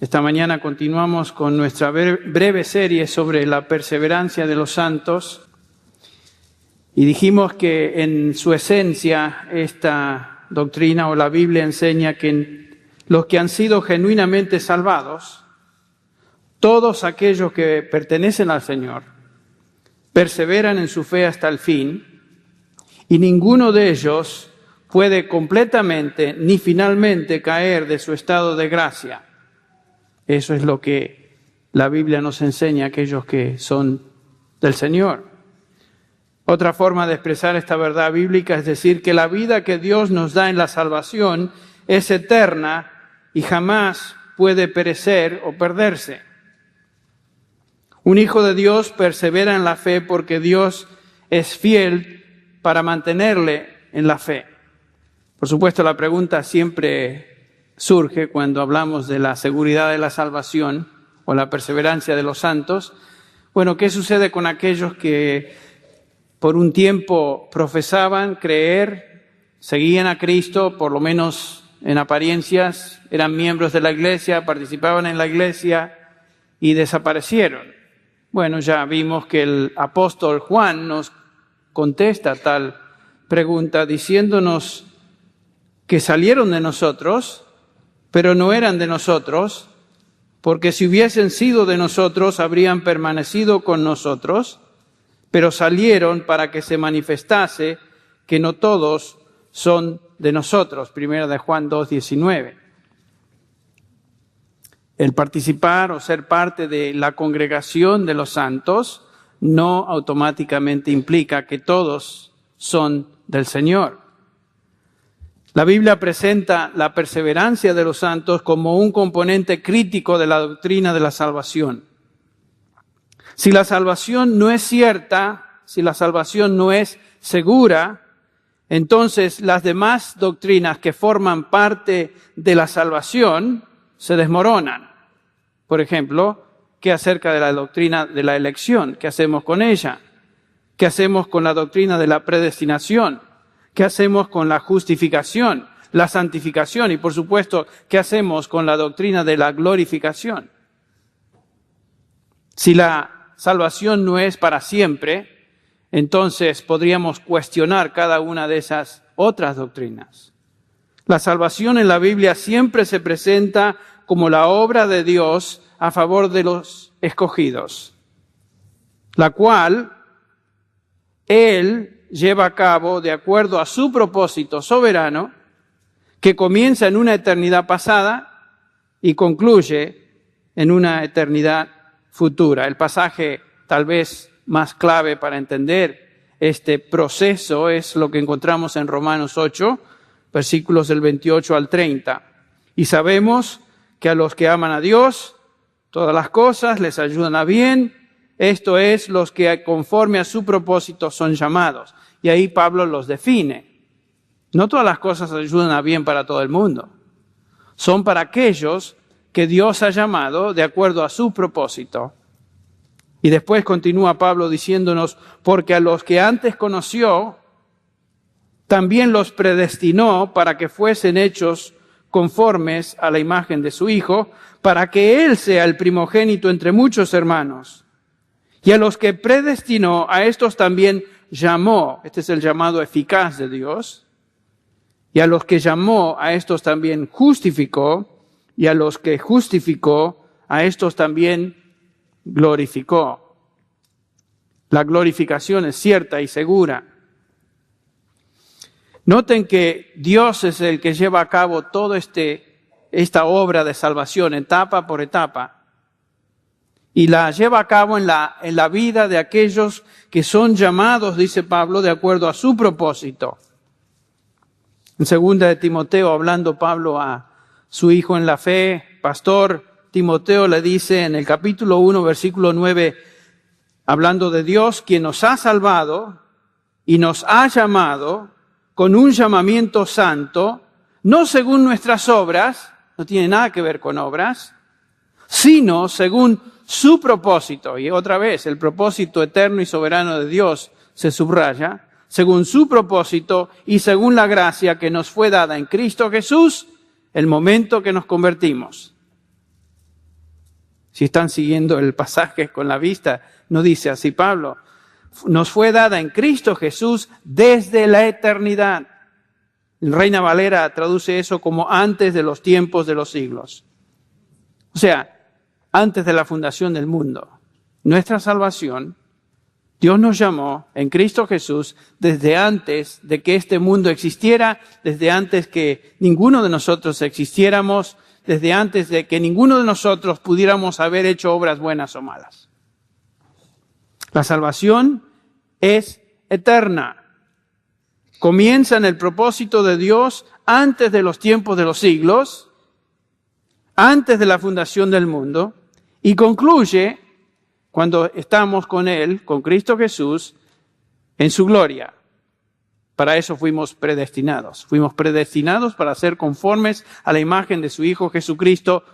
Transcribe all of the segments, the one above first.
Esta mañana continuamos con nuestra breve serie sobre la perseverancia de los santos y dijimos que en su esencia esta doctrina o la Biblia enseña que los que han sido genuinamente salvados, todos aquellos que pertenecen al Señor, perseveran en su fe hasta el fin y ninguno de ellos puede completamente ni finalmente caer de su estado de gracia. Eso es lo que la Biblia nos enseña a aquellos que son del Señor. Otra forma de expresar esta verdad bíblica es decir que la vida que Dios nos da en la salvación es eterna y jamás puede perecer o perderse. Un hijo de Dios persevera en la fe porque Dios es fiel para mantenerle en la fe. Por supuesto, la pregunta siempre surge cuando hablamos de la seguridad de la salvación o la perseverancia de los santos. Bueno, ¿qué sucede con aquellos que por un tiempo profesaban creer, seguían a Cristo, por lo menos en apariencias, eran miembros de la iglesia, participaban en la iglesia y desaparecieron? Bueno, ya vimos que el apóstol Juan nos contesta tal pregunta diciéndonos que salieron de nosotros, pero no eran de nosotros, porque si hubiesen sido de nosotros, habrían permanecido con nosotros, pero salieron para que se manifestase que no todos son de nosotros. Primera de Juan 2:19. El participar o ser parte de la congregación de los santos no automáticamente implica que todos son del Señor. La Biblia presenta la perseverancia de los santos como un componente crítico de la doctrina de la salvación. Si la salvación no es cierta, si la salvación no es segura, entonces las demás doctrinas que forman parte de la salvación se desmoronan. Por ejemplo, ¿qué acerca de la doctrina de la elección? ¿Qué hacemos con ella? ¿Qué hacemos con la doctrina de la predestinación? ¿Qué hacemos con la justificación, la santificación? Y por supuesto, ¿qué hacemos con la doctrina de la glorificación? Si la salvación no es para siempre, entonces podríamos cuestionar cada una de esas otras doctrinas. La salvación en la Biblia siempre se presenta como la obra de Dios a favor de los escogidos, la cual Él lleva a cabo de acuerdo a su propósito soberano, que comienza en una eternidad pasada y concluye en una eternidad futura. El pasaje tal vez más clave para entender este proceso es lo que encontramos en Romanos 8, versículos del 28 al 30. Y sabemos que a los que aman a Dios, todas las cosas les ayudan a bien, esto es, los que conforme a su propósito son llamados. Y ahí Pablo los define. No todas las cosas ayudan a bien para todo el mundo. Son para aquellos que Dios ha llamado de acuerdo a su propósito. Y después continúa Pablo diciéndonos, porque a los que antes conoció, también los predestinó para que fuesen hechos conformes a la imagen de su Hijo, para que Él sea el primogénito entre muchos hermanos. Y a los que predestinó, a estos también llamó. Este es el llamado eficaz de Dios. Y a los que llamó, a estos también justificó. Y a los que justificó, a estos también glorificó. La glorificación es cierta y segura. Noten que Dios es el que lleva a cabo toda esta obra de salvación, etapa por etapa. Y la lleva a cabo en la vida de aquellos que son llamados, dice Pablo, de acuerdo a su propósito. En 2 de Timoteo, hablando Pablo a su hijo en la fe, pastor Timoteo, le dice en el capítulo 1, versículo 9, hablando de Dios, quien nos ha salvado y nos ha llamado con un llamamiento santo, no según nuestras obras, no tiene nada que ver con obras, sino según su propósito. Y otra vez, el propósito eterno y soberano de Dios se subraya, según su propósito y según la gracia que nos fue dada en Cristo Jesús, el momento que nos convertimos. Si están siguiendo el pasaje con la vista, no dice así Pablo. Nos fue dada en Cristo Jesús desde la eternidad. El Reina Valera traduce eso como antes de los tiempos de los siglos. O sea, antes de la fundación del mundo. Nuestra salvación, Dios nos llamó en Cristo Jesús desde antes de que este mundo existiera, desde antes que ninguno de nosotros existiéramos, desde antes de que ninguno de nosotros pudiéramos haber hecho obras buenas o malas. La salvación es eterna. Comienza en el propósito de Dios antes de los tiempos de los siglos, antes de la fundación del mundo, y concluye cuando estamos con Él, con Cristo Jesús, en su gloria. Para eso fuimos predestinados. Fuimos predestinados para ser conformes a la imagen de su Hijo Jesucristo,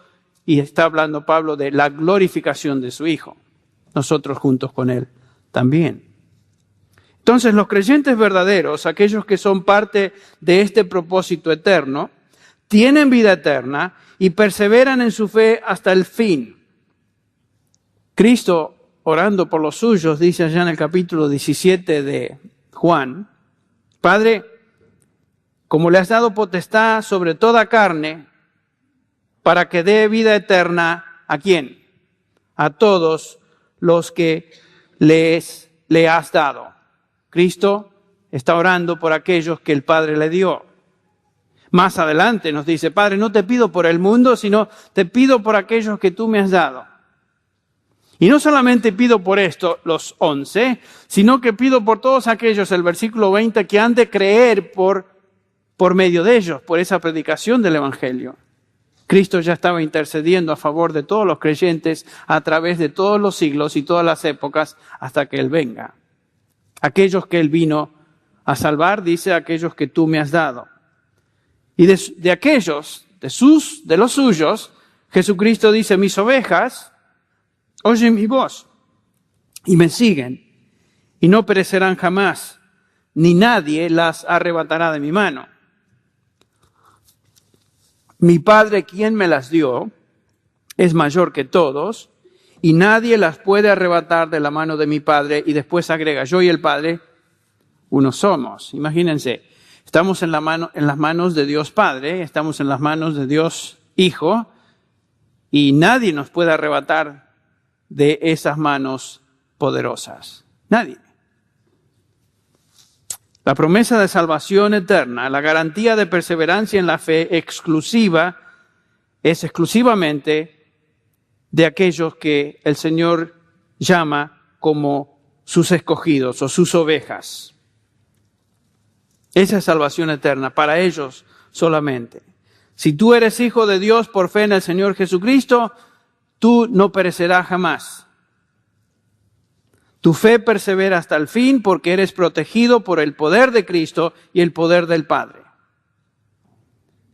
y está hablando Pablo de la glorificación de su Hijo. Nosotros juntos con Él también. Entonces, los creyentes verdaderos, aquellos que son parte de este propósito eterno, tienen vida eterna y perseveran en su fe hasta el fin. Cristo, orando por los suyos, dice allá en el capítulo 17 de Juan, Padre, como le has dado potestad sobre toda carne, para que dé vida eterna, ¿a quién? A todos los que le has dado. Cristo está orando por aquellos que el Padre le dio. Más adelante nos dice, Padre, no te pido por el mundo, sino te pido por aquellos que tú me has dado. Y no solamente pido por esto, los 11, sino que pido por todos aquellos, el versículo 20, que han de creer por medio de ellos, por esa predicación del Evangelio. Cristo ya estaba intercediendo a favor de todos los creyentes a través de todos los siglos y todas las épocas hasta que Él venga. Aquellos que Él vino a salvar, dice, aquellos que tú me has dado. Y de aquellos, de los suyos, Jesucristo dice, mis ovejas oyen mi voz y me siguen y no perecerán jamás, ni nadie las arrebatará de mi mano. Mi Padre, quien me las dio, es mayor que todos y nadie las puede arrebatar de la mano de mi Padre. Y después agrega, yo y el Padre, uno somos. Imagínense, estamos en las manos de Dios Padre, estamos en las manos de Dios Hijo y nadie nos puede arrebatar de esas manos poderosas. Nadie. La promesa de salvación eterna, la garantía de perseverancia en la fe exclusiva, es exclusivamente de aquellos que el Señor llama como sus escogidos o sus ovejas. Esa es salvación eterna, para ellos solamente. Si tú eres hijo de Dios por fe en el Señor Jesucristo, tú no perecerás jamás. Tu fe persevera hasta el fin porque eres protegido por el poder de Cristo y el poder del Padre.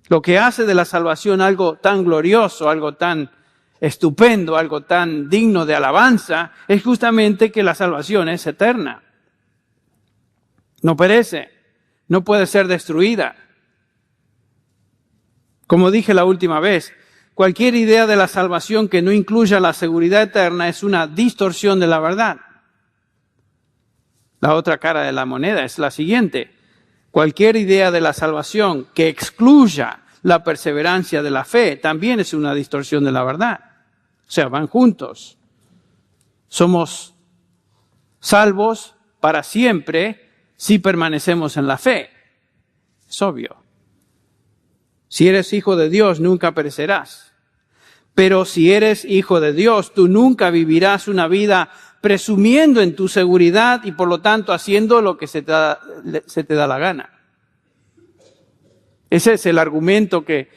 Lo que hace de la salvación algo tan glorioso, algo tan estupendo, algo tan digno de alabanza, es justamente que la salvación es eterna. No perece, no puede ser destruida. Como dije la última vez, cualquier idea de la salvación que no incluya la seguridad eterna es una distorsión de la verdad. La otra cara de la moneda es la siguiente. Cualquier idea de la salvación que excluya la perseverancia de la fe también es una distorsión de la verdad. O sea, van juntos. Somos salvos para siempre si permanecemos en la fe. Es obvio. Si eres hijo de Dios, nunca perecerás. Pero si eres hijo de Dios, tú nunca vivirás una vida presumiendo en tu seguridad y por lo tanto haciendo lo que se te da la gana. Ese es el argumento que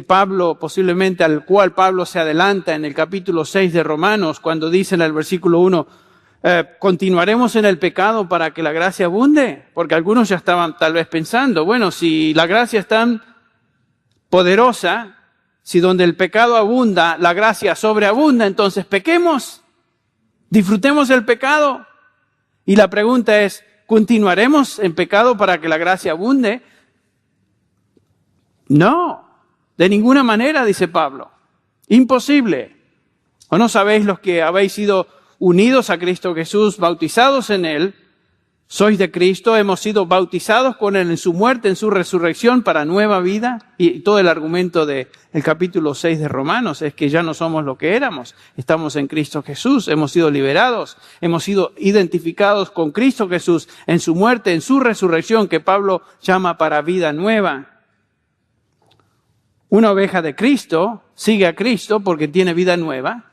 Pablo, posiblemente al cual Pablo se adelanta en el capítulo 6 de Romanos, cuando dice en el versículo 1, ¿continuaremos en el pecado para que la gracia abunde? Porque algunos ya estaban tal vez pensando, bueno, si la gracia es tan poderosa, si donde el pecado abunda, la gracia sobreabunda, entonces pequemos. Disfrutemos el pecado. Y la pregunta es, ¿continuaremos en pecado para que la gracia abunde? No, de ninguna manera, dice Pablo. Imposible. ¿O no sabéis los que habéis sido unidos a Cristo Jesús, bautizados en Él? Sois de Cristo, hemos sido bautizados con Él en su muerte, en su resurrección para nueva vida. Y todo el argumento del capítulo 6 de Romanos es que ya no somos lo que éramos. Estamos en Cristo Jesús, hemos sido liberados, hemos sido identificados con Cristo Jesús en su muerte, en su resurrección, que Pablo llama para vida nueva. Una oveja de Cristo sigue a Cristo porque tiene vida nueva,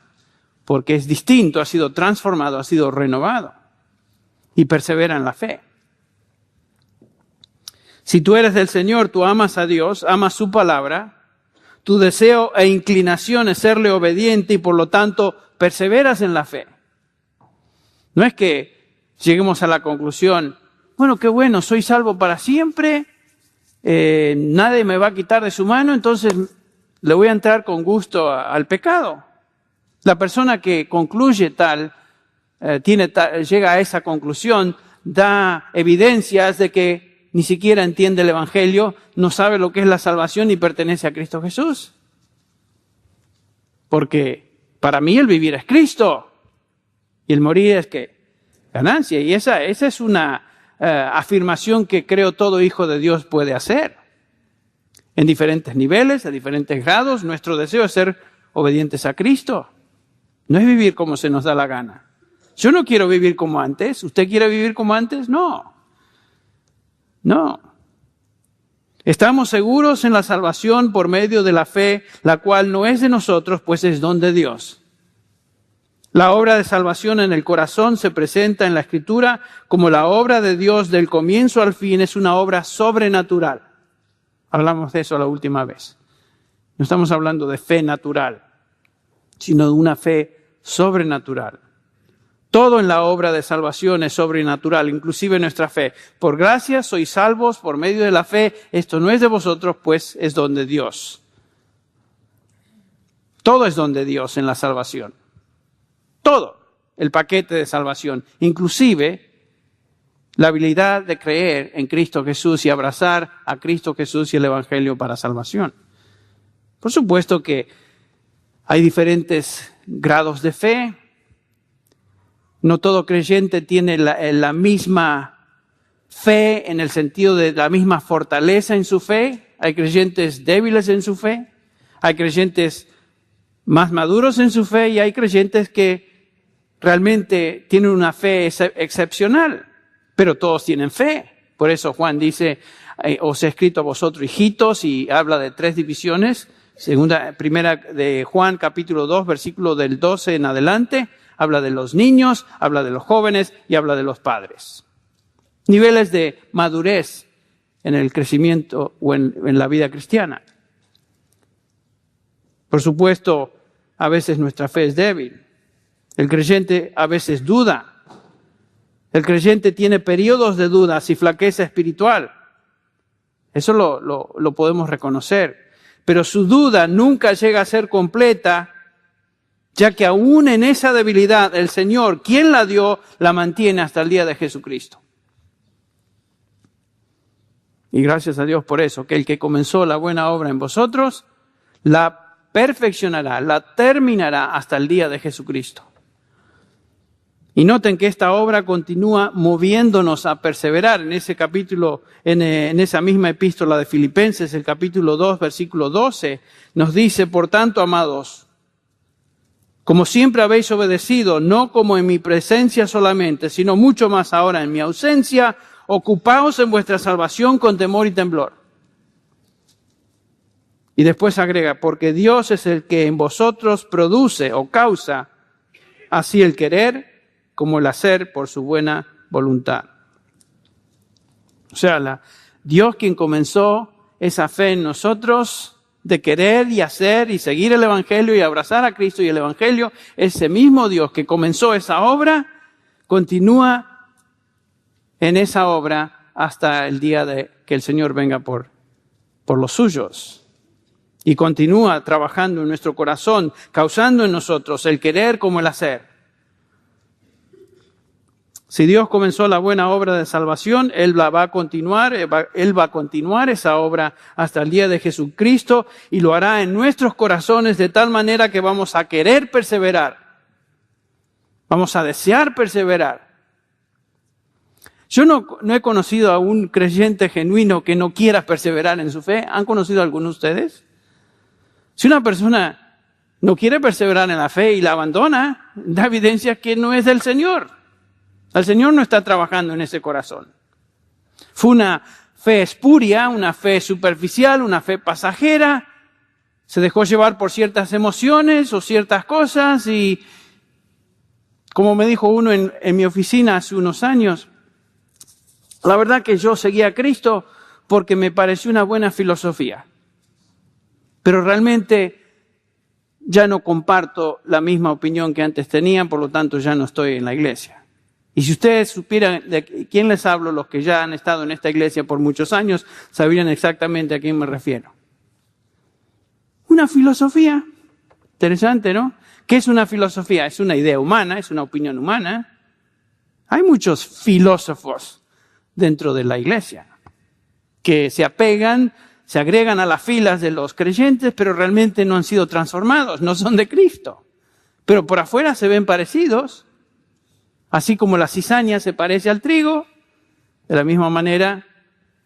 porque es distinto, ha sido transformado, ha sido renovado. Y persevera en la fe. Si tú eres del Señor, tú amas a Dios, amas su palabra, tu deseo e inclinación es serle obediente y por lo tanto perseveras en la fe. No es que lleguemos a la conclusión, bueno, qué bueno, soy salvo para siempre, nadie me va a quitar de su mano, entonces le voy a entrar con gusto al pecado. La persona que concluye llega a esa conclusión, da evidencias de que ni siquiera entiende el Evangelio, no sabe lo que es la salvación y pertenece a Cristo Jesús. Porque para mí el vivir es Cristo y el morir es que ganancia. Y esa es una afirmación que creo todo hijo de Dios puede hacer. En diferentes niveles, a diferentes grados, nuestro deseo es ser obedientes a Cristo. No es vivir como se nos da la gana. Yo no quiero vivir como antes. ¿Usted quiere vivir como antes? No. No. Estamos seguros en la salvación por medio de la fe, la cual no es de nosotros, pues es don de Dios. La obra de salvación en el corazón se presenta en la Escritura como la obra de Dios del comienzo al fin, es una obra sobrenatural. Hablamos de eso la última vez. No estamos hablando de fe natural, sino de una fe sobrenatural. Todo en la obra de salvación es sobrenatural, inclusive nuestra fe. Por gracia sois salvos por medio de la fe. Esto no es de vosotros, pues es don de Dios. Todo es don de Dios en la salvación. Todo el paquete de salvación, inclusive la habilidad de creer en Cristo Jesús y abrazar a Cristo Jesús y el Evangelio para salvación. Por supuesto que hay diferentes grados de fe. No todo creyente tiene la misma fe en el sentido de la misma fortaleza en su fe. Hay creyentes débiles en su fe. Hay creyentes más maduros en su fe y hay creyentes que realmente tienen una fe excepcional. Pero todos tienen fe. Por eso Juan dice, os he escrito a vosotros hijitos, y habla de 3 divisiones. Primera de Juan capítulo 2, versículo del 12 en adelante. Habla de los niños, habla de los jóvenes y habla de los padres. Niveles de madurez en el crecimiento o en la vida cristiana. Por supuesto, a veces nuestra fe es débil. El creyente a veces duda. El creyente tiene periodos de dudas y flaqueza espiritual. Eso lo podemos reconocer. Pero su duda nunca llega a ser completa, ya que aún en esa debilidad el Señor, quien la dio, la mantiene hasta el día de Jesucristo. Y gracias a Dios por eso, que el que comenzó la buena obra en vosotros, la perfeccionará, la terminará hasta el día de Jesucristo. Y noten que esta obra continúa moviéndonos a perseverar. En ese capítulo, en esa misma epístola de Filipenses, el capítulo 2, versículo 12, nos dice, por tanto, amados, como siempre habéis obedecido, no como en mi presencia solamente, sino mucho más ahora en mi ausencia, ocupaos en vuestra salvación con temor y temblor. Y después agrega, porque Dios es el que en vosotros produce o causa así el querer como el hacer por su buena voluntad. O sea, Dios quien comenzó esa fe en nosotros de querer y hacer y seguir el Evangelio y abrazar a Cristo y el Evangelio, ese mismo Dios que comenzó esa obra, continúa en esa obra hasta el día de que el Señor venga por los suyos. Y continúa trabajando en nuestro corazón, causando en nosotros el querer como el hacer. Si Dios comenzó la buena obra de salvación, Él la va a continuar, Él va a continuar esa obra hasta el día de Jesucristo y lo hará en nuestros corazones de tal manera que vamos a querer perseverar. Vamos a desear perseverar. Yo no he conocido a un creyente genuino que no quiera perseverar en su fe. ¿Han conocido a alguno de ustedes? Si una persona no quiere perseverar en la fe y la abandona, da evidencia que no es del Señor. El Señor no está trabajando en ese corazón. Fue una fe espuria, una fe superficial, una fe pasajera. Se dejó llevar por ciertas emociones o ciertas cosas y, como me dijo uno en mi oficina hace unos años, la verdad que yo seguía a Cristo porque me pareció una buena filosofía. Pero realmente ya no comparto la misma opinión que antes tenía, por lo tanto ya no estoy en la iglesia. Y si ustedes supieran de quién les hablo, los que ya han estado en esta iglesia por muchos años, sabrían exactamente a quién me refiero. Una filosofía. Interesante, ¿no? ¿Qué es una filosofía? Es una idea humana, es una opinión humana. Hay muchos filósofos dentro de la iglesia que se apegan, se agregan a las filas de los creyentes, pero realmente no han sido transformados, no son de Cristo. Pero por afuera se ven parecidos. Así como la cizaña se parece al trigo, de la misma manera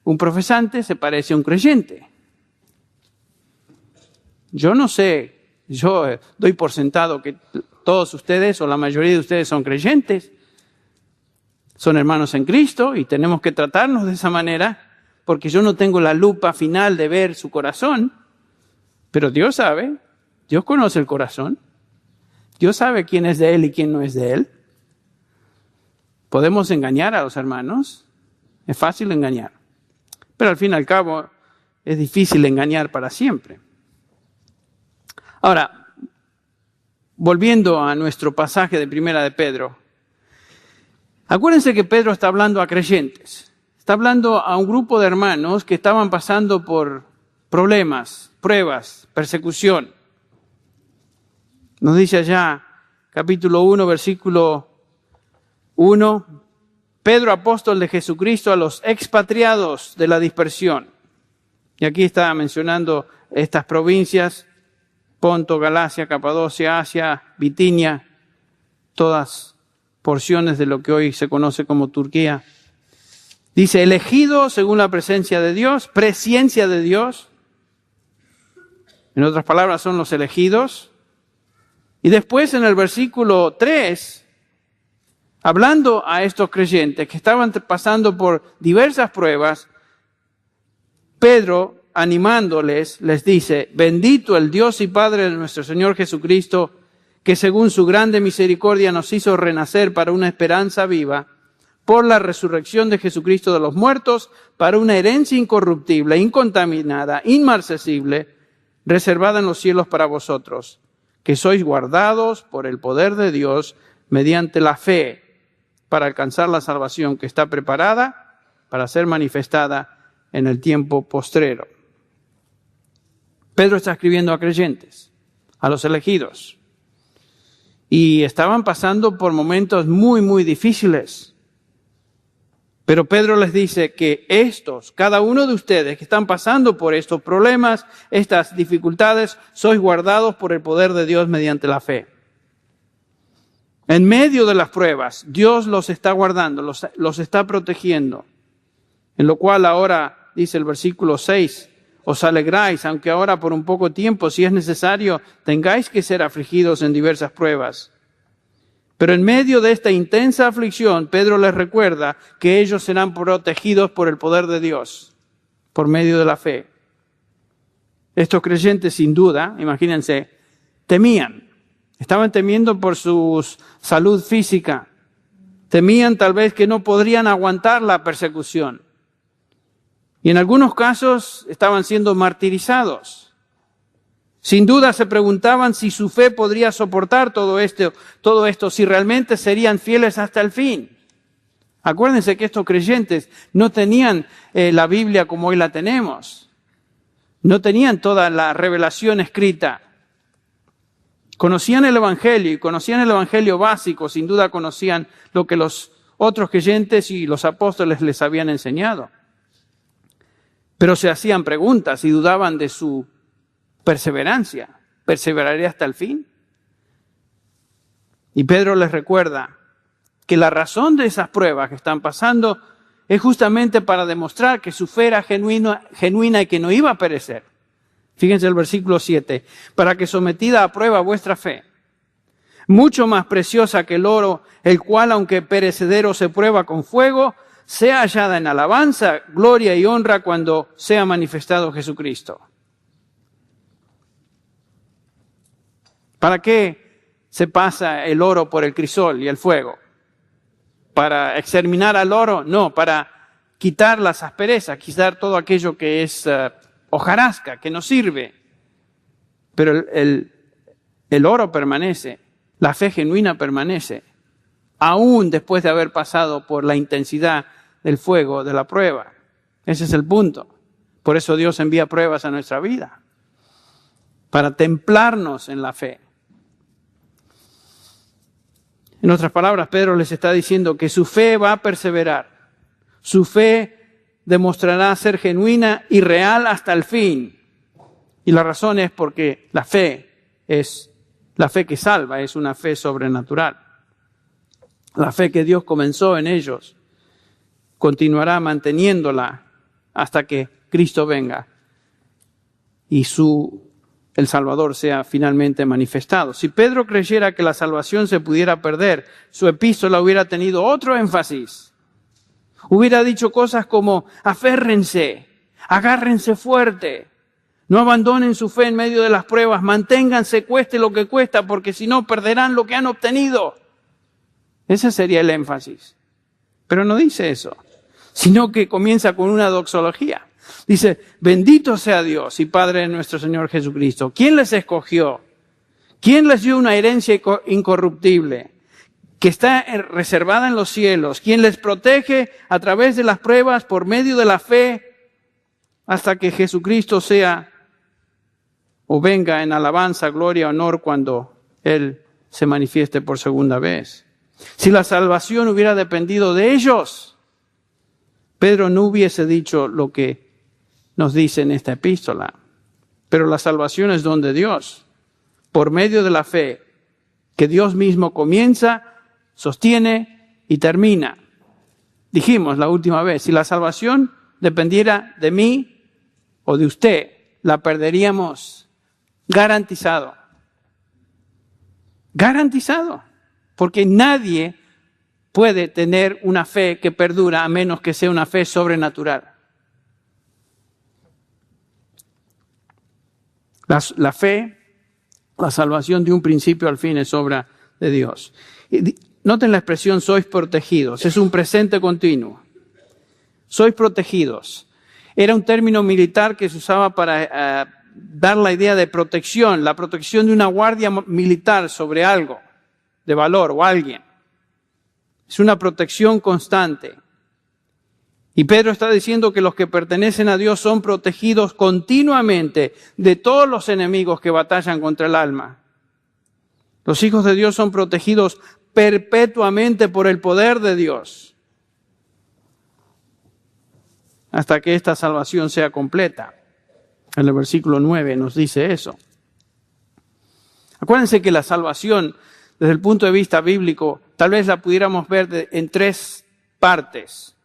un profesante se parece a un creyente. Yo no sé, yo doy por sentado que todos ustedes o la mayoría de ustedes son creyentes, son hermanos en Cristo y tenemos que tratarnos de esa manera porque yo no tengo la lupa final de ver su corazón, pero Dios sabe, Dios conoce el corazón, Dios sabe quién es de Él y quién no es de Él. Podemos engañar a los hermanos, es fácil engañar, pero al fin y al cabo es difícil engañar para siempre. Ahora, volviendo a nuestro pasaje de Primera de Pedro, acuérdense que Pedro está hablando a creyentes, está hablando a un grupo de hermanos que estaban pasando por problemas, pruebas, persecución. Nos dice allá, capítulo 1, versículo 1, Pedro, apóstol de Jesucristo, a los expatriados de la dispersión. Y aquí está mencionando estas provincias, Ponto, Galacia, Capadocia, Asia, Bitinia, todas porciones de lo que hoy se conoce como Turquía. Dice, elegido según la presencia de Dios, presciencia de Dios. En otras palabras, son los elegidos. Y después en el versículo 3, hablando a estos creyentes que estaban pasando por diversas pruebas, Pedro, animándoles, les dice, bendito el Dios y Padre de nuestro Señor Jesucristo, que según su grande misericordia nos hizo renacer para una esperanza viva, por la resurrección de Jesucristo de los muertos, para una herencia incorruptible, incontaminada, inmarcesible, reservada en los cielos para vosotros, que sois guardados por el poder de Dios mediante la fe, para alcanzar la salvación que está preparada para ser manifestada en el tiempo postrero. Pedro está escribiendo a creyentes, a los elegidos, y estaban pasando por momentos muy, muy difíciles. Pero Pedro les dice que cada uno de ustedes que están pasando por estos problemas, estas dificultades, sois guardados por el poder de Dios mediante la fe. En medio de las pruebas, Dios los está guardando, los está protegiendo. En lo cual ahora, dice el versículo 6, os alegráis, aunque ahora por un poco tiempo, si es necesario, tengáis que ser afligidos en diversas pruebas. Pero en medio de esta intensa aflicción, Pedro les recuerda que ellos serán protegidos por el poder de Dios, por medio de la fe. Estos creyentes, sin duda, imagínense, temían. Estaban temiendo por su salud física. Temían tal vez que no podrían aguantar la persecución. Y en algunos casos estaban siendo martirizados. Sin duda se preguntaban si su fe podría soportar todo esto, si realmente serían fieles hasta el fin. Acuérdense que estos creyentes no tenían la Biblia como hoy la tenemos. No tenían toda la revelación escrita. Conocían el Evangelio y conocían el Evangelio básico, sin duda conocían lo que los otros creyentes y los apóstoles les habían enseñado. Pero se hacían preguntas y dudaban de su perseverancia. ¿Perseveraré hasta el fin? Y Pedro les recuerda que la razón de esas pruebas que están pasando es justamente para demostrar que su fe era genuina y que no iba a perecer. Fíjense el versículo 7. Para que sometida a prueba vuestra fe, mucho más preciosa que el oro, el cual aunque perecedero se prueba con fuego, sea hallada en alabanza, gloria y honra cuando sea manifestado Jesucristo. ¿Para qué se pasa el oro por el crisol y el fuego? ¿Para exterminar al oro? No, para quitar las asperezas, quitar todo aquello que es hojarasca, que no sirve. Pero el oro permanece, la fe genuina permanece, aún después de haber pasado por la intensidad del fuego, de la prueba. Ese es el punto. Por eso Dios envía pruebas a nuestra vida, para templarnos en la fe. En otras palabras, Pedro les está diciendo que su fe va a perseverar. Su fe demostrará ser genuina y real hasta el fin. Y la razón es porque la fe es la fe que salva, es una fe sobrenatural. La fe que Dios comenzó en ellos continuará manteniéndola hasta que Cristo venga y el Salvador sea finalmente manifestado. Si Pedro creyera que la salvación se pudiera perder, su epístola hubiera tenido otro énfasis. Hubiera dicho cosas como: aférrense, agárrense fuerte, no abandonen su fe en medio de las pruebas, manténganse cueste lo que cuesta, porque si no perderán lo que han obtenido. Ese sería el énfasis. Pero no dice eso, sino que comienza con una doxología. Dice: bendito sea Dios y Padre de nuestro Señor Jesucristo. ¿Quién les escogió? ¿Quién les dio una herencia incorruptible que está reservada en los cielos? ¿Quién les protege a través de las pruebas por medio de la fe hasta que Jesucristo sea o venga en alabanza, gloria, honor cuando Él se manifieste por segunda vez? Si la salvación hubiera dependido de ellos, Pedro no hubiese dicho lo que nos dice en esta epístola. Pero la salvación es don de Dios, por medio de la fe, que Dios mismo comienza, sostiene y termina. Dijimos la última vez, si la salvación dependiera de mí o de usted, la perderíamos garantizado. Garantizado. Porque nadie puede tener una fe que perdura a menos que sea una fe sobrenatural. La fe, la salvación de un principio al fin es obra de Dios. Noten la expresión sois protegidos, es un presente continuo. Sois protegidos. Era un término militar que se usaba para dar la idea de protección, la protección de una guardia militar sobre algo de valor o alguien. Es una protección constante. Y Pedro está diciendo que los que pertenecen a Dios son protegidos continuamente de todos los enemigos que batallan contra el alma. Los hijos de Dios son protegidos perpetuamente por el poder de Dios, hasta que esta salvación sea completa. En el versículo 9 nos dice eso. Acuérdense que la salvación, desde el punto de vista bíblico, tal vez la pudiéramos ver en tres partes.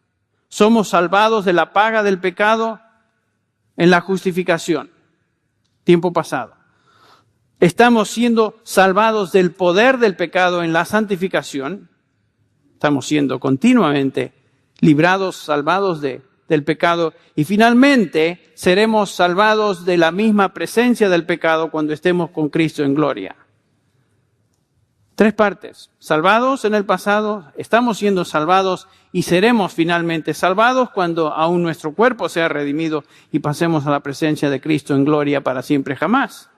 Somos salvados de la paga del pecado en la justificación, tiempo pasado. Estamos siendo salvados del poder del pecado en la santificación. Estamos siendo continuamente librados, salvados del pecado. Y finalmente seremos salvados de la misma presencia del pecado cuando estemos con Cristo en gloria. Tres partes. Salvados en el pasado, estamos siendo salvados y seremos finalmente salvados cuando aún nuestro cuerpo sea redimido y pasemos a la presencia de Cristo en gloria para siempre jamás.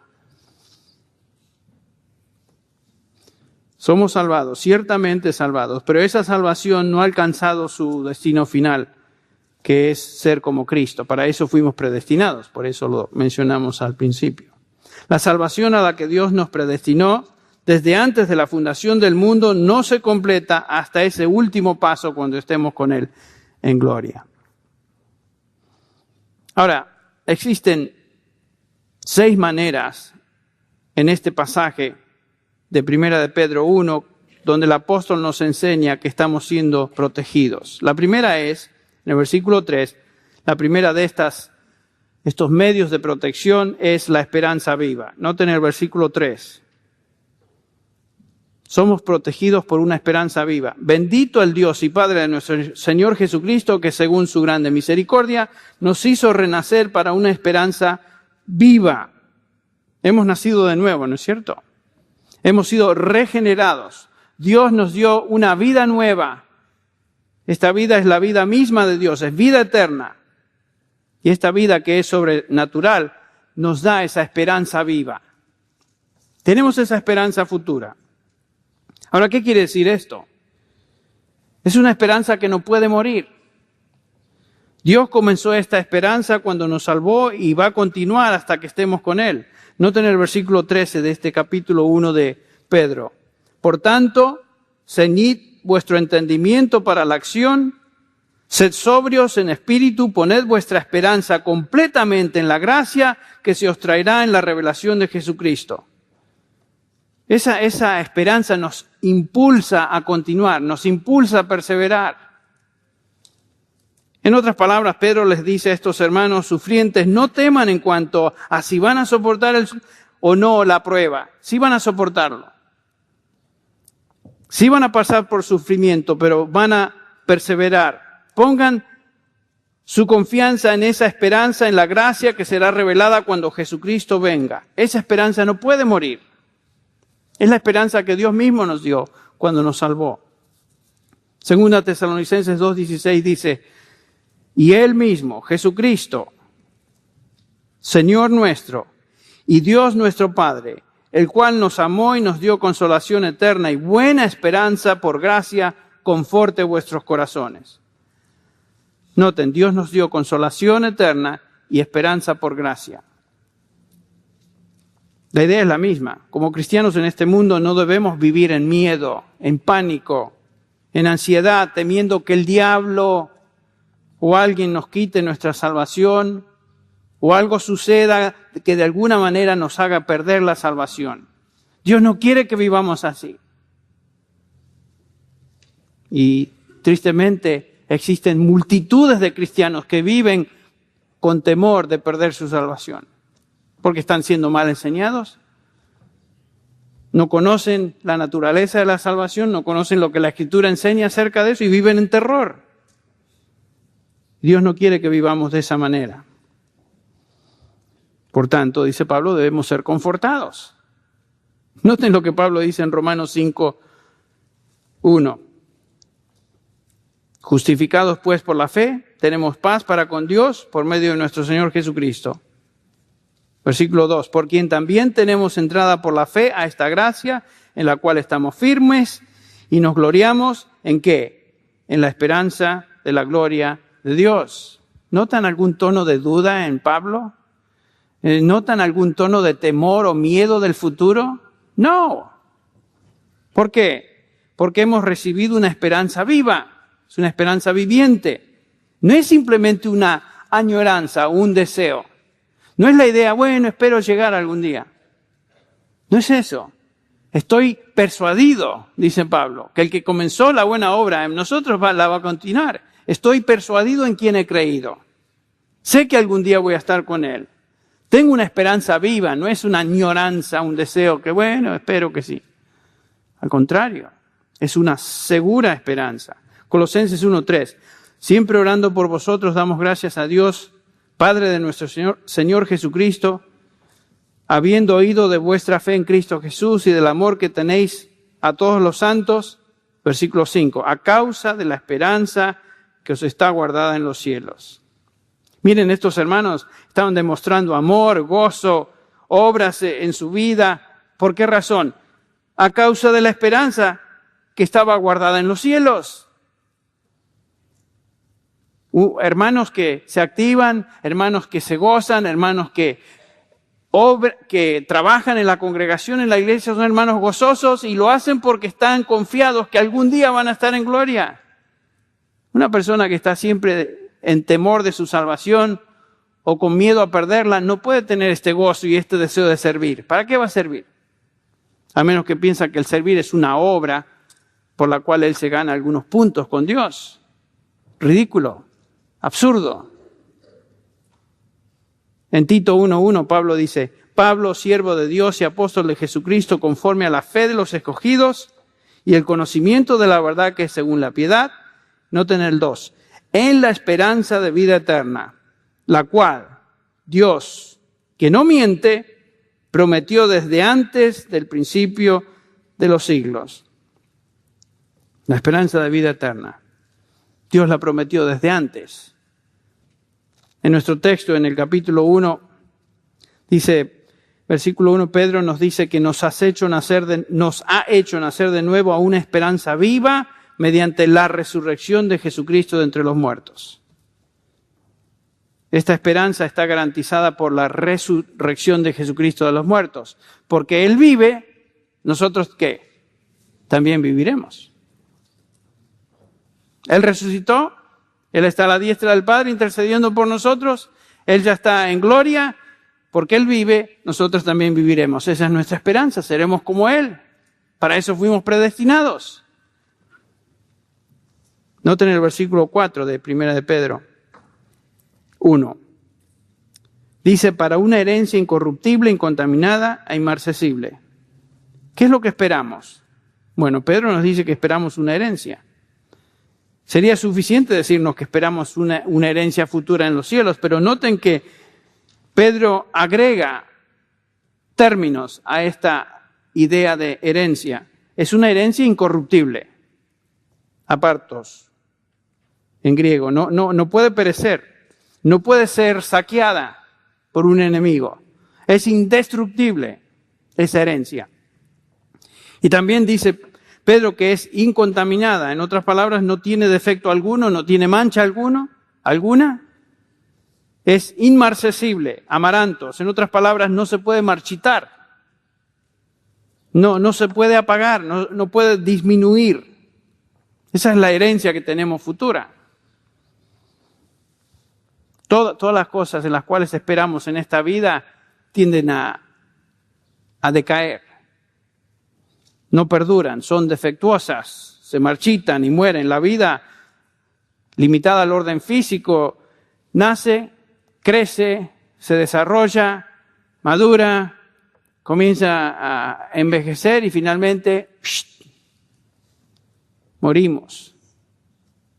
Somos salvados, ciertamente salvados, pero esa salvación no ha alcanzado su destino final, que es ser como Cristo. Para eso fuimos predestinados, por eso lo mencionamos al principio. La salvación a la que Dios nos predestinó desde antes de la fundación del mundo no se completa hasta ese último paso cuando estemos con Él en gloria. Ahora, existen 6 maneras en este pasaje de 1 de Pedro 1, donde el apóstol nos enseña que estamos siendo protegidos. La primera es, en el versículo 3, la primera de estos medios de protección es la esperanza viva. Noten el versículo 3. Somos protegidos por una esperanza viva. Bendito el Dios y Padre de nuestro Señor Jesucristo, que según su grande misericordia nos hizo renacer para una esperanza viva. Hemos nacido de nuevo, ¿no es cierto? Hemos sido regenerados. Dios nos dio una vida nueva. Esta vida es la vida misma de Dios, es vida eterna. Y esta vida que es sobrenatural nos da esa esperanza viva. Tenemos esa esperanza futura. Ahora, ¿qué quiere decir esto? Es una esperanza que no puede morir. Dios comenzó esta esperanza cuando nos salvó y va a continuar hasta que estemos con Él. Noten el versículo 13 de este capítulo 1 de Pedro. Por tanto, ceñid vuestro entendimiento para la acción, sed sobrios en espíritu, poned vuestra esperanza completamente en la gracia que se os traerá en la revelación de Jesucristo. Esa esperanza nos impulsa a continuar, nos impulsa a perseverar. En otras palabras, Pedro les dice a estos hermanos sufrientes, no teman en cuanto a si van a soportar o no la prueba. Sí van a soportarlo. Sí van a pasar por sufrimiento, pero van a perseverar. Pongan su confianza en esa esperanza, en la gracia que será revelada cuando Jesucristo venga. Esa esperanza no puede morir. Es la esperanza que Dios mismo nos dio cuando nos salvó. Segunda Tesalonicenses 2:16 dice, y Él mismo, Jesucristo, Señor nuestro y Dios nuestro Padre, el cual nos amó y nos dio consolación eterna y buena esperanza por gracia, conforte vuestros corazones. Noten, Dios nos dio consolación eterna y esperanza por gracia. La idea es la misma. Como cristianos en este mundo no debemos vivir en miedo, en pánico, en ansiedad, temiendo que el diablo o alguien nos quite nuestra salvación o algo suceda que de alguna manera nos haga perder la salvación. Dios no quiere que vivamos así. Y tristemente existen multitudes de cristianos que viven con temor de perder su salvación. Porque están siendo mal enseñados, no conocen la naturaleza de la salvación, no conocen lo que la Escritura enseña acerca de eso y viven en terror. Dios no quiere que vivamos de esa manera. Por tanto, dice Pablo, debemos ser confortados. Noten lo que Pablo dice en Romanos 5:1. Justificados pues por la fe, tenemos paz para con Dios por medio de nuestro Señor Jesucristo. Versículo 2, por quien también tenemos entrada por la fe a esta gracia, en la cual estamos firmes y nos gloriamos, ¿en qué? En la esperanza de la gloria de Dios. ¿Notan algún tono de duda en Pablo? ¿Notan algún tono de temor o miedo del futuro? No. ¿Por qué? Porque hemos recibido una esperanza viva, es una esperanza viviente. No es simplemente una añoranza o un deseo. No es la idea, bueno, espero llegar algún día. No es eso. Estoy persuadido, dice Pablo, que el que comenzó la buena obra en nosotros la va a continuar. Estoy persuadido en quien he creído. Sé que algún día voy a estar con Él. Tengo una esperanza viva, no es una añoranza, un deseo que, bueno, espero que sí. Al contrario, es una segura esperanza. Colosenses 1:3. Siempre orando por vosotros damos gracias a Dios, Padre de nuestro Señor Jesucristo, habiendo oído de vuestra fe en Cristo Jesús y del amor que tenéis a todos los santos, versículo 5, a causa de la esperanza que os está guardada en los cielos. Miren, estos hermanos estaban demostrando amor, gozo, obras en su vida. ¿Por qué razón? A causa de la esperanza que estaba guardada en los cielos. Hermanos que se activan, hermanos que se gozan, hermanos que que trabajan en la congregación, en la iglesia, son hermanos gozosos y lo hacen porque están confiados que algún día van a estar en gloria. Una persona que está siempre en temor de su salvación o con miedo a perderla no puede tener este gozo y este deseo de servir. ¿Para qué va a servir? A menos que piensa que el servir es una obra por la cual él se gana algunos puntos con Dios. Ridículo, absurdo. En Tito 1:1 Pablo dice, Pablo, siervo de Dios y apóstol de Jesucristo, conforme a la fe de los escogidos y el conocimiento de la verdad que es según la piedad, noten el 2, en la esperanza de vida eterna, la cual Dios, que no miente, prometió desde antes del principio de los siglos. La esperanza de vida eterna. Dios la prometió desde antes. En nuestro texto, en el capítulo 1, dice, versículo 1, Pedro nos dice que nos ha hecho nacer de nuevo a una esperanza viva mediante la resurrección de Jesucristo de entre los muertos. Esta esperanza está garantizada por la resurrección de Jesucristo de los muertos. Porque Él vive, ¿nosotros qué? También viviremos. Él resucitó, Él está a la diestra del Padre intercediendo por nosotros, Él ya está en gloria, porque Él vive, nosotros también viviremos. Esa es nuestra esperanza, seremos como Él. Para eso fuimos predestinados. Noten el versículo 4 de 1 de Pedro 1. Dice, para una herencia incorruptible, incontaminada e inmarcesible. ¿Qué es lo que esperamos? Bueno, Pedro nos dice que esperamos una herencia. Sería suficiente decirnos que esperamos una herencia futura en los cielos, pero noten que Pedro agrega términos a esta idea de herencia. Es una herencia incorruptible. Apartos, en griego. No puede perecer. No puede ser saqueada por un enemigo. Es indestructible esa herencia. Y también dice Pedro que es incontaminada. En otras palabras, no tiene defecto alguno, no tiene mancha alguna. Es inmarcesible, amarantos. En otras palabras, no se puede marchitar. No se puede apagar, no puede disminuir. Esa es la herencia que tenemos futura. Todas las cosas en las cuales esperamos en esta vida tienden a decaer. No perduran, son defectuosas, se marchitan y mueren. La vida, limitada al orden físico, nace, crece, se desarrolla, madura, comienza a envejecer y finalmente morimos.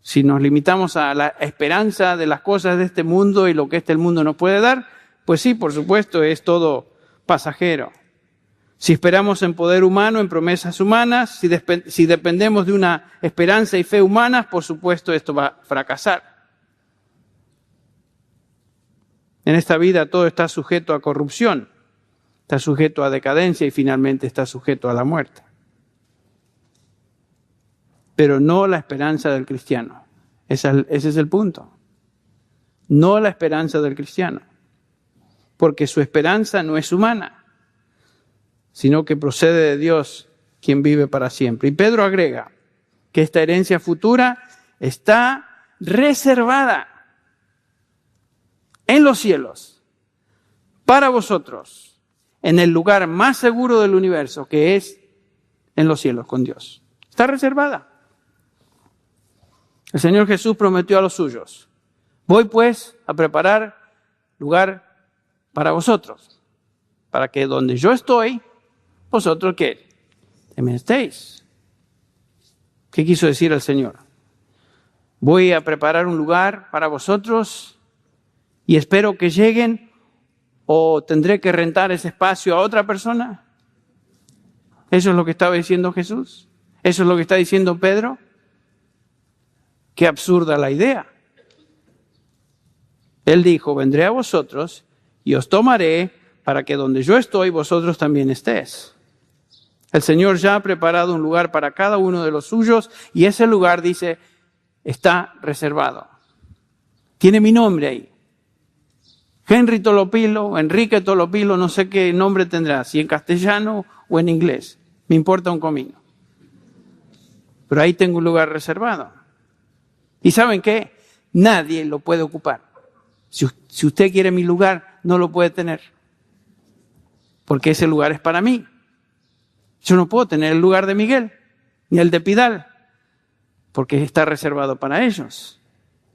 Si nos limitamos a la esperanza de las cosas de este mundo y lo que este mundo nos puede dar, pues sí, por supuesto, es todo pasajero. Si esperamos en poder humano, en promesas humanas, si dependemos de una esperanza y fe humanas, por supuesto, esto va a fracasar. En esta vida todo está sujeto a corrupción, está sujeto a decadencia y finalmente está sujeto a la muerte. Pero no la esperanza del cristiano. Ese es el punto. No la esperanza del cristiano. Porque su esperanza no es humana, sino que procede de Dios, quien vive para siempre. Y Pedro agrega que esta herencia futura está reservada en los cielos para vosotros, en el lugar más seguro del universo, que es en los cielos con Dios. Está reservada. El Señor Jesús prometió a los suyos, voy pues a preparar lugar para vosotros, para que donde yo estoy, vosotros ¿qué? También estéis. ¿Qué quiso decir el Señor? Voy a preparar un lugar para vosotros y espero que lleguen, o tendré que rentar ese espacio a otra persona. ¿Eso es lo que estaba diciendo Jesús? ¿Eso es lo que está diciendo Pedro? Qué absurda la idea. Él dijo, vendré a vosotros y os tomaré para que donde yo estoy, vosotros también estéis. El Señor ya ha preparado un lugar para cada uno de los suyos y ese lugar, dice, está reservado. Tiene mi nombre ahí. Henry Tolopilo, Enrique Tolopilo, no sé qué nombre tendrá, si en castellano o en inglés. Me importa un comino. Pero ahí tengo un lugar reservado. ¿Y saben qué? Nadie lo puede ocupar. Si usted quiere mi lugar, no lo puede tener. Porque ese lugar es para mí. Yo no puedo tener el lugar de Miguel, ni el de Pidal, porque está reservado para ellos.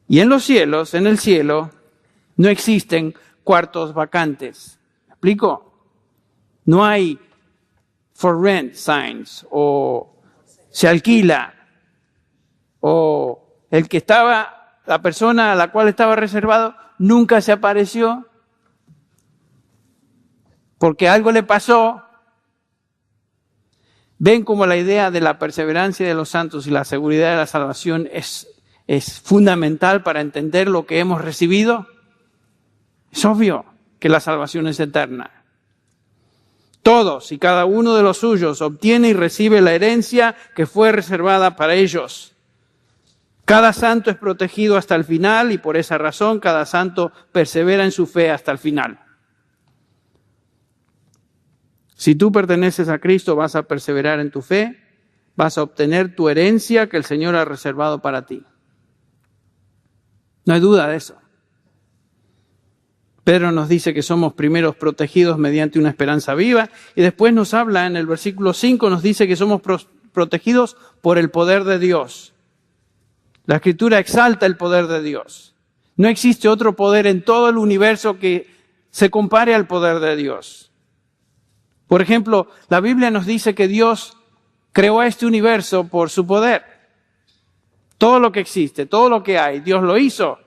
Y en los cielos, en el cielo, no existen cuartos vacantes. ¿Me explico? No hay for rent signs, o se alquila, o el que estaba, la persona a la cual estaba reservado, nunca se apareció, porque algo le pasó. Ven como la idea de la perseverancia de los santos y la seguridad de la salvación es fundamental para entender lo que hemos recibido. Es obvio que la salvación es eterna. Todos y cada uno de los suyos obtiene y recibe la herencia que fue reservada para ellos. Cada santo es protegido hasta el final y por esa razón cada santo persevera en su fe hasta el final. Si tú perteneces a Cristo, vas a perseverar en tu fe, vas a obtener tu herencia que el Señor ha reservado para ti. No hay duda de eso. Pedro nos dice que somos primeros protegidos mediante una esperanza viva y después nos habla en el versículo 5, nos dice que somos protegidos por el poder de Dios. La Escritura exalta el poder de Dios. No existe otro poder en todo el universo que se compare al poder de Dios. Por ejemplo, la Biblia nos dice que Dios creó a este universo por su poder. Todo lo que existe, todo lo que hay, Dios lo hizo.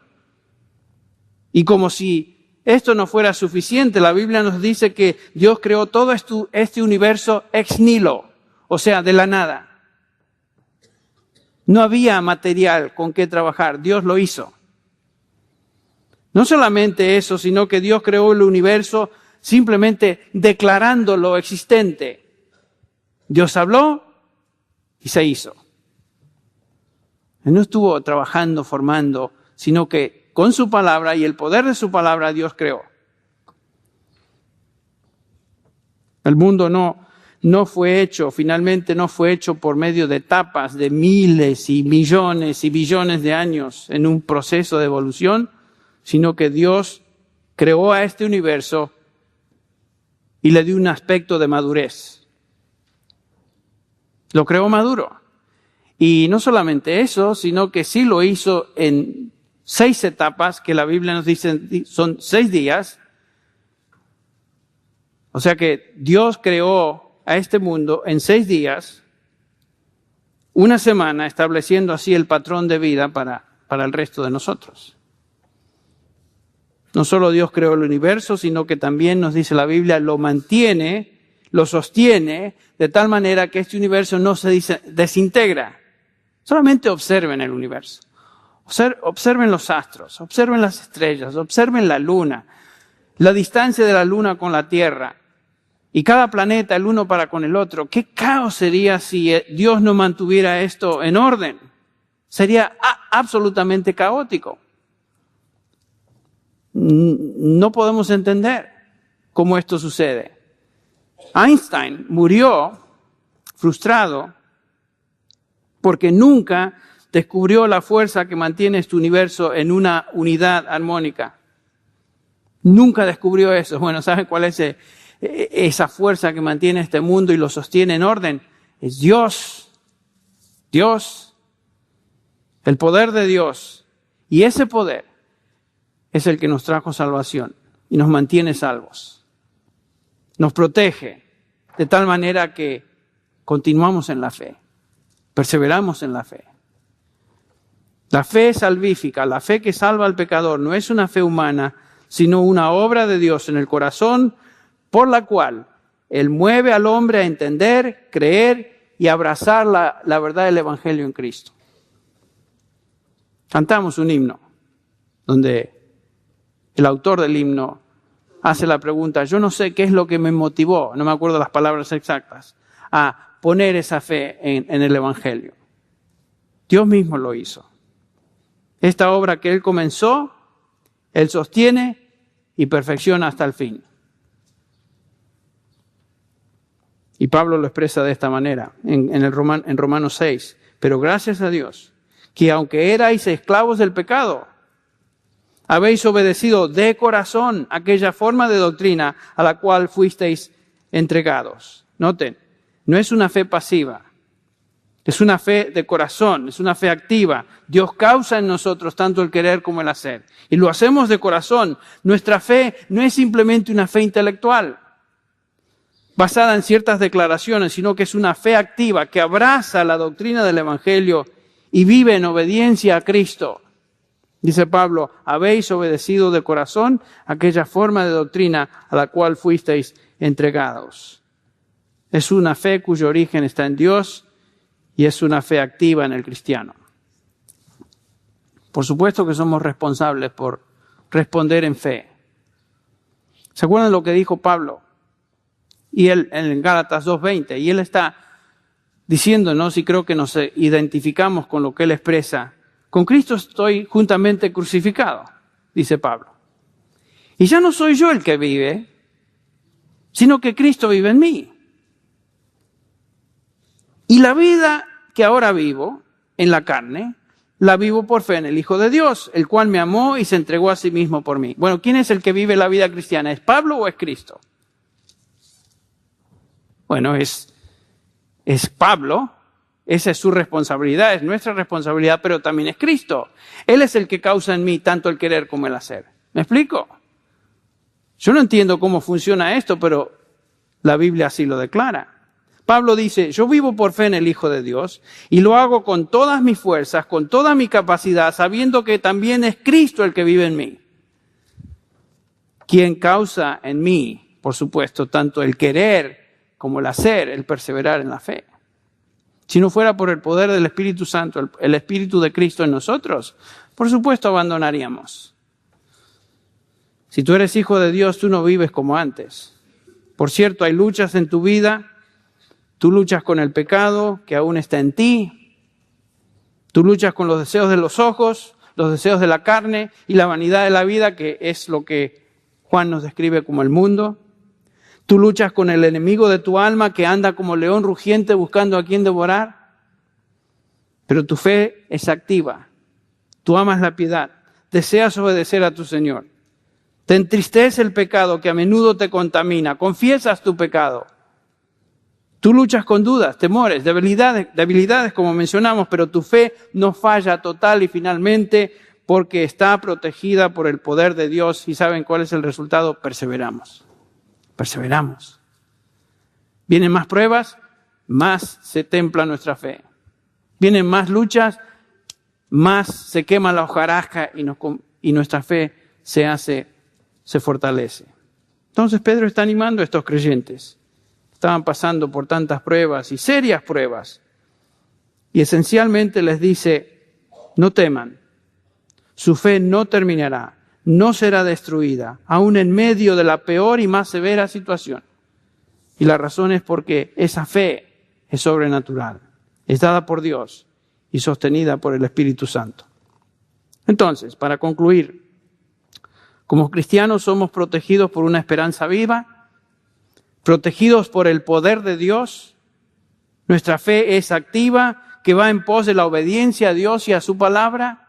Y como si esto no fuera suficiente, la Biblia nos dice que Dios creó todo este universo ex nihilo, o sea, de la nada. No había material con que trabajar, Dios lo hizo. No solamente eso, sino que Dios creó el universo simplemente declarándolo existente. Dios habló y se hizo. Él no estuvo trabajando, formando, sino que con su palabra y el poder de su palabra Dios creó. El mundo no fue hecho, finalmente no fue hecho por medio de etapas de miles y millones y billones de años en un proceso de evolución, sino que Dios creó a este universo y le dio un aspecto de madurez. Lo creó maduro. Y no solamente eso, sino que sí lo hizo en 6 etapas, que la Biblia nos dice son 6 días. O sea que Dios creó a este mundo en 6 días, una semana, estableciendo así el patrón de vida para el resto de nosotros. No solo Dios creó el universo, sino que también nos dice la Biblia, lo mantiene, lo sostiene, de tal manera que este universo no se desintegra. Solamente observen el universo. Observen los astros, observen las estrellas, observen la luna, la distancia de la luna con la Tierra y cada planeta el uno para con el otro. ¿Qué caos sería si Dios no mantuviera esto en orden? Sería absolutamente caótico. No podemos entender cómo esto sucede. Einstein murió frustrado porque nunca descubrió la fuerza que mantiene este universo en una unidad armónica. Nunca descubrió eso. Bueno, ¿sabe cuál es esa fuerza que mantiene este mundo y lo sostiene en orden? Es Dios. Dios. El poder de Dios. Y ese poder es el que nos trajo salvación y nos mantiene salvos. Nos protege de tal manera que continuamos en la fe. Perseveramos en la fe. La fe salvífica, la fe que salva al pecador, no es una fe humana, sino una obra de Dios en el corazón por la cual Él mueve al hombre a entender, creer y abrazar la verdad del Evangelio en Cristo. Cantamos un himno donde el autor del himno hace la pregunta, yo no sé qué es lo que me motivó, no me acuerdo las palabras exactas, a poner esa fe en el Evangelio. Dios mismo lo hizo. Esta obra que Él comenzó, Él sostiene y perfección hasta el fin. Y Pablo lo expresa de esta manera en Romanos 6. Pero gracias a Dios, que aunque erais esclavos del pecado, habéis obedecido de corazón aquella forma de doctrina a la cual fuisteis entregados. Noten, no es una fe pasiva, es una fe de corazón, es una fe activa. Dios causa en nosotros tanto el querer como el hacer. Y lo hacemos de corazón. Nuestra fe no es simplemente una fe intelectual, basada en ciertas declaraciones, sino que es una fe activa que abraza la doctrina del Evangelio y vive en obediencia a Cristo. Dice Pablo, habéis obedecido de corazón aquella forma de doctrina a la cual fuisteis entregados. Es una fe cuyo origen está en Dios y es una fe activa en el cristiano. Por supuesto que somos responsables por responder en fe. ¿Se acuerdan lo que dijo Pablo? Y él en Gálatas 2:20, y él está diciéndonos, y creo que nos identificamos con lo que él expresa, con Cristo estoy juntamente crucificado, dice Pablo. Y ya no soy yo el que vive, sino que Cristo vive en mí. Y la vida que ahora vivo en la carne, la vivo por fe en el Hijo de Dios, el cual me amó y se entregó a sí mismo por mí. Bueno, ¿quién es el que vive la vida cristiana? ¿Es Pablo o es Cristo? Bueno, es Pablo, esa es su responsabilidad, es nuestra responsabilidad, pero también es Cristo. Él es el que causa en mí tanto el querer como el hacer. ¿Me explico? Yo no entiendo cómo funciona esto, pero la Biblia así lo declara. Pablo dice, yo vivo por fe en el Hijo de Dios y lo hago con todas mis fuerzas, con toda mi capacidad, sabiendo que también es Cristo el que vive en mí. Quien causa en mí, por supuesto, tanto el querer como el hacer, el perseverar en la fe. Si no fuera por el poder del Espíritu Santo, el Espíritu de Cristo en nosotros, por supuesto abandonaríamos. Si tú eres hijo de Dios, tú no vives como antes. Por cierto, hay luchas en tu vida. Tú luchas con el pecado que aún está en ti. Tú luchas con los deseos de los ojos, los deseos de la carne y la vanidad de la vida, que es lo que Juan nos describe como el mundo. Tú luchas con el enemigo de tu alma que anda como león rugiente buscando a quien devorar. Pero tu fe es activa. Tú amas la piedad. Deseas obedecer a tu Señor. Te entristece el pecado que a menudo te contamina. Confiesas tu pecado. Tú luchas con dudas, temores, debilidades como mencionamos, pero tu fe no falla total y finalmente porque está protegida por el poder de Dios. ¿Y saben cuál es el resultado? Perseveramos. Perseveramos. Vienen más pruebas, más se templa nuestra fe. Vienen más luchas, más se quema la hojarasca y nuestra fe se fortalece. Entonces Pedro está animando a estos creyentes. Estaban pasando por tantas pruebas y serias pruebas. Y esencialmente les dice, no teman. Su fe no terminará. No será destruida, aún en medio de la peor y más severa situación. Y la razón es porque esa fe es sobrenatural, es dada por Dios y sostenida por el Espíritu Santo. Entonces, para concluir, como cristianos somos protegidos por una esperanza viva, protegidos por el poder de Dios. Nuestra fe es activa, que va en pos de la obediencia a Dios y a su palabra.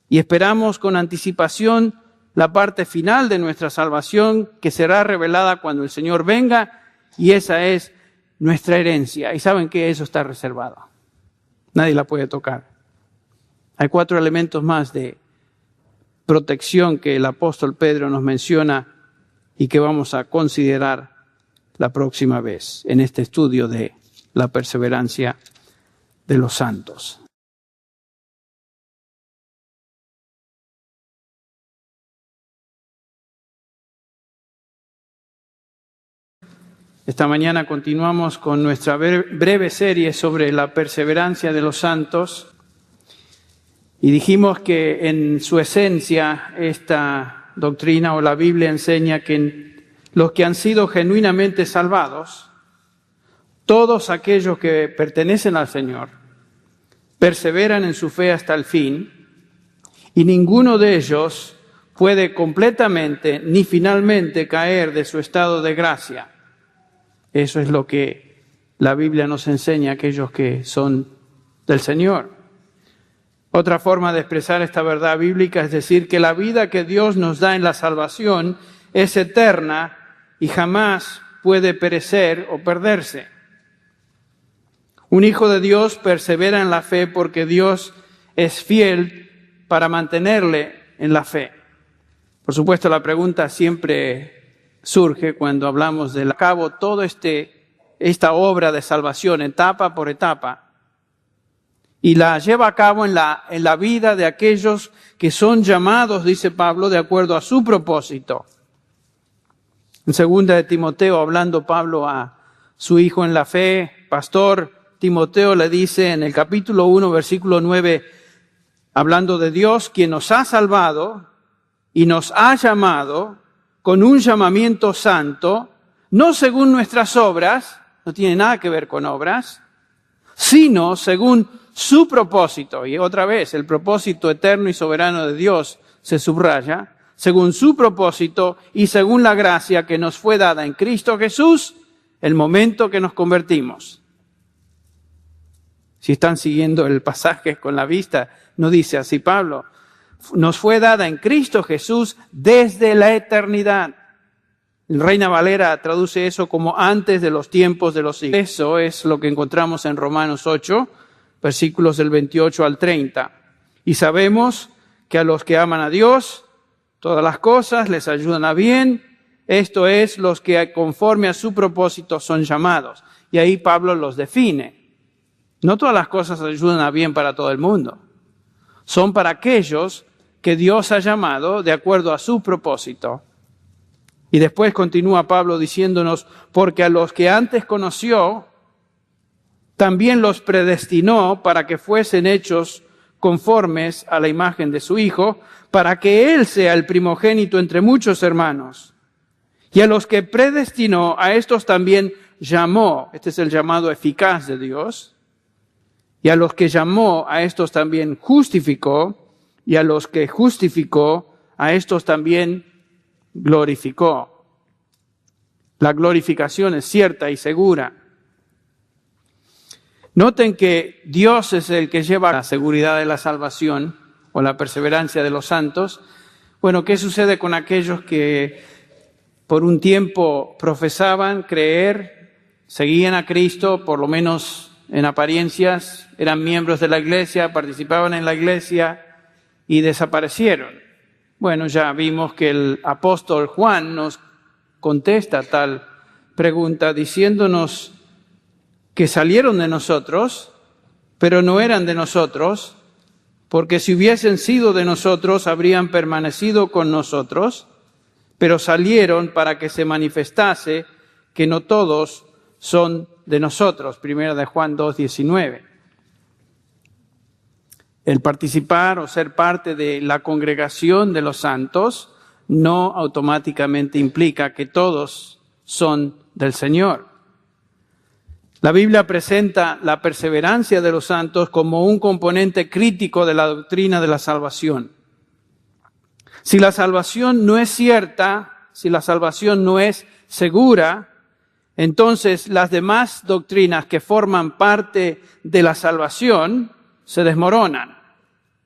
Y esperamos con anticipación la parte final de nuestra salvación que será revelada cuando el Señor venga, y esa es nuestra herencia. Y saben que eso está reservado. Nadie la puede tocar. Hay 4 elementos más de protección que el apóstol Pedro nos menciona y que vamos a considerar la próxima vez en este estudio de la perseverancia de los santos. Esta mañana continuamos con nuestra breve serie sobre la perseverancia de los santos y dijimos que en su esencia esta doctrina o la Biblia enseña que los que han sido genuinamente salvados, todos aquellos que pertenecen al Señor, perseveran en su fe hasta el fin y ninguno de ellos puede completamente ni finalmente caer de su estado de gracia. Eso es lo que la Biblia nos enseña a aquellos que son del Señor. Otra forma de expresar esta verdad bíblica es decir que la vida que Dios nos da en la salvación es eterna y jamás puede perecer o perderse. Un hijo de Dios persevera en la fe porque Dios es fiel para mantenerle en la fe. Por supuesto, la pregunta siempre surge cuando hablamos de cabo toda esta obra de salvación, etapa por etapa, y la lleva a cabo en la vida de aquellos que son llamados, dice Pablo, de acuerdo a su propósito. En 2 de Timoteo, hablando Pablo a su hijo en la fe, pastor Timoteo, le dice en el capítulo 1, versículo 9, hablando de Dios, quien nos ha salvado y nos ha llamado con un llamamiento santo, no según nuestras obras, no tiene nada que ver con obras, sino según su propósito. Y otra vez, el propósito eterno y soberano de Dios se subraya, según su propósito y según la gracia que nos fue dada en Cristo Jesús, el momento que nos convertimos. Si están siguiendo el pasaje con la vista, no dice así Pablo. Nos fue dada en Cristo Jesús desde la eternidad. El Reina Valera traduce eso como antes de los tiempos de los siglos. Eso es lo que encontramos en Romanos 8, versículos del 28 al 30. Y sabemos que a los que aman a Dios, todas las cosas les ayudan a bien. Esto es, los que conforme a su propósito son llamados. Y ahí Pablo los define. No todas las cosas ayudan a bien para todo el mundo. Son para aquellos que Dios ha llamado de acuerdo a su propósito. Y después continúa Pablo diciéndonos, porque a los que antes conoció, también los predestinó para que fuesen hechos conformes a la imagen de su Hijo, para que Él sea el primogénito entre muchos hermanos. Y a los que predestinó, a estos también llamó. Este es el llamado eficaz de Dios. Y a los que llamó, a estos también justificó. Y a los que justificó, a estos también glorificó. La glorificación es cierta y segura. Noten que Dios es el que lleva la seguridad de la salvación o la perseverancia de los santos. Bueno, ¿qué sucede con aquellos que por un tiempo profesaban creer, seguían a Cristo, por lo menos en apariencias, eran miembros de la iglesia, participaban en la iglesia y desaparecieron? Bueno, ya vimos que el apóstol Juan nos contesta tal pregunta diciéndonos que salieron de nosotros, pero no eran de nosotros, porque si hubiesen sido de nosotros, habrían permanecido con nosotros, pero salieron para que se manifestase que no todos son de nosotros. 1 de Juan 2:19. El participar o ser parte de la congregación de los santos no automáticamente implica que todos son del Señor. La Biblia presenta la perseverancia de los santos como un componente crítico de la doctrina de la salvación. Si la salvación no es cierta, si la salvación no es segura, entonces las demás doctrinas que forman parte de la salvación se desmoronan.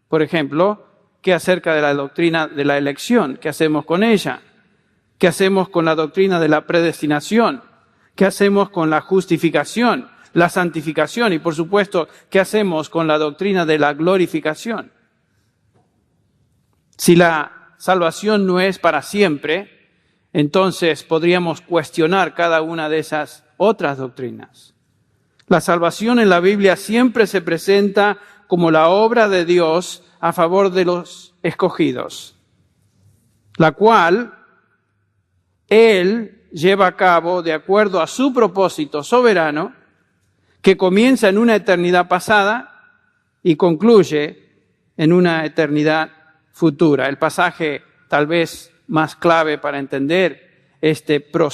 Por ejemplo, ¿qué acerca de la doctrina de la elección? ¿Qué hacemos con ella? ¿Qué hacemos con la doctrina de la predestinación? ¿Qué hacemos con la justificación, la santificación? Y por supuesto, ¿qué hacemos con la doctrina de la glorificación? Si la salvación no es para siempre, entonces podríamos cuestionar cada una de esas otras doctrinas. La salvación en la Biblia siempre se presenta como la obra de Dios a favor de los escogidos, la cual Él lleva a cabo de acuerdo a su propósito soberano, que comienza en una eternidad pasada y concluye en una eternidad futura. El pasaje tal vez más clave para entender este proceso